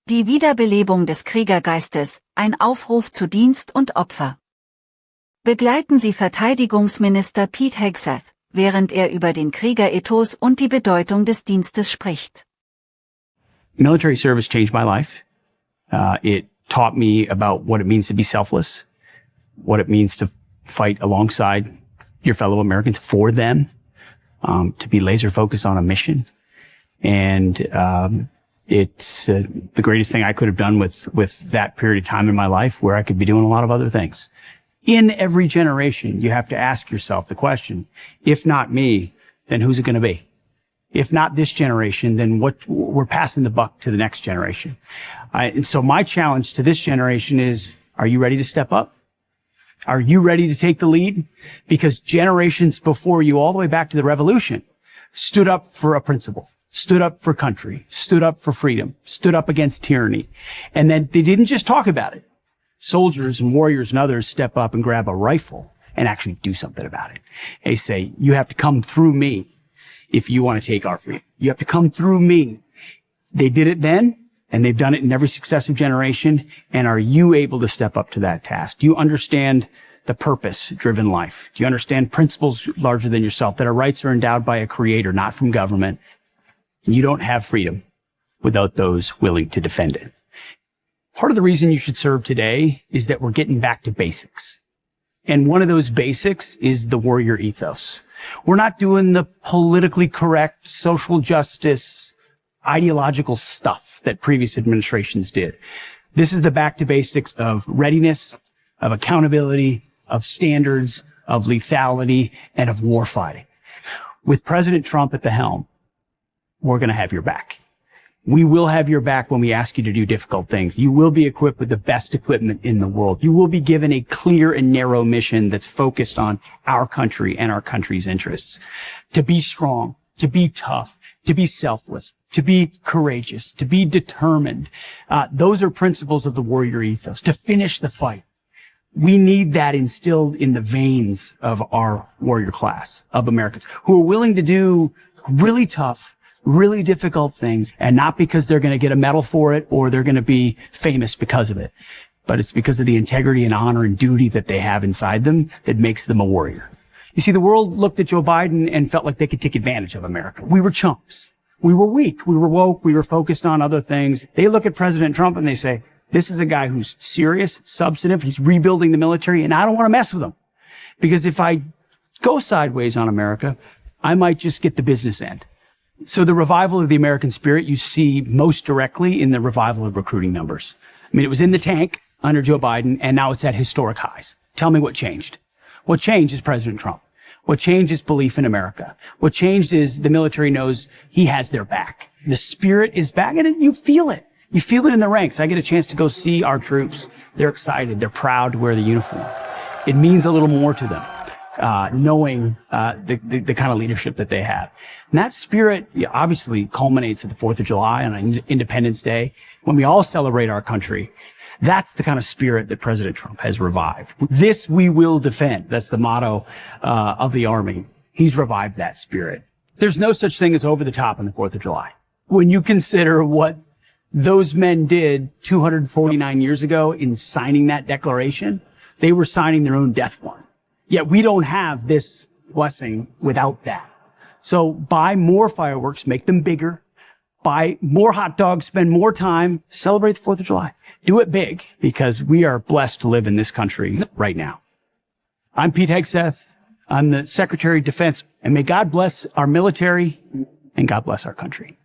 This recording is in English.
Die Wiederbelebung des Kriegergeistes, ein Aufruf zu Dienst und Opfer. Begleiten Sie Verteidigungsminister Pete Hegseth, während er über den Kriegerethos und die Bedeutung des Dienstes spricht. Military service changed my life. It taught me about what it means to be selfless, what it means to fight alongside your fellow Americans for them, to be laser focused on a mission. And it's the greatest thing I could have done with that period of time in my life where I could be doing a lot of other things. In every generation, you have to ask yourself the question, if not me, then who's it going to be? If not this generation, then we're passing the buck to the next generation. And so my challenge to this generation is, are you ready to step up? Are you ready to take the lead? Because generations before you, all the way back to the revolution, stood up for a principle, stood up for country, stood up for freedom, stood up against tyranny. And then they didn't just talk about it. Soldiers and warriors and others step up and grab a rifle and actually do something about it. They say, you have to come through me if you want to take our freedom. You have to come through me. They did it then, and they've done it in every successive generation. And are you able to step up to that task? Do you understand the purpose-driven life? Do you understand principles larger than yourself, that our rights are endowed by a creator, not from government? You don't have freedom without those willing to defend it. Part of the reason you should serve today is that we're getting back to basics. And one of those basics is the warrior ethos. We're not doing the politically correct, social justice, ideological stuff that previous administrations did. This is the back to basics of readiness, of accountability, of standards, of lethality, and of warfighting. With President Trump at the helm, we're going to have your back. We will have your back when we ask you to do difficult things. You will be equipped with the best equipment in the world. You will be given a clear and narrow mission that's focused on our country and our country's interests. To be strong, to be tough, to be selfless, to be courageous, to be determined. Those are principles of the warrior ethos. To finish the fight. We need that instilled in the veins of our warrior class of Americans who are willing to do really tough, really difficult things, and not because they're going to get a medal for it or they're going to be famous because of it, but it's because of the integrity and honor and duty that they have inside them that makes them a warrior. You see, the world looked at Joe Biden and felt like they could take advantage of America. We were chumps. We were weak. We were woke. We were focused on other things. They look at President Trump and they say, this is a guy who's serious, substantive. He's rebuilding the military, and I don't want to mess with him. Because if I go sideways on America, I might just get the business end. So the revival of the American spirit you see most directly in the revival of recruiting numbers. I mean, it was in the tank under Joe Biden, and now it's at historic highs. Tell me what changed. What changed is President Trump. What changed is belief in America. What changed is the military knows he has their back. The spirit is back, and you feel it. You feel it in the ranks. I get a chance to go see our troops. They're excited. They're proud to wear the uniform. It means a little more to them. Knowing the kind of leadership that they have. And that spirit obviously culminates at the 4th of July on Independence Day, when we all celebrate our country. That's the kind of spirit that President Trump has revived. This we will defend. That's the motto of the Army. He's revived that spirit. There's no such thing as over the top on the 4th of July. When you consider what those men did 249 years ago in signing that declaration, they were signing their own death warrant. Yet we don't have this blessing without that. So buy more fireworks, make them bigger. Buy more hot dogs, spend more time, celebrate the 4th of July. Do it big, because we are blessed to live in this country right now. I'm Pete Hegseth. I'm the Secretary of Defense, and may God bless our military and God bless our country.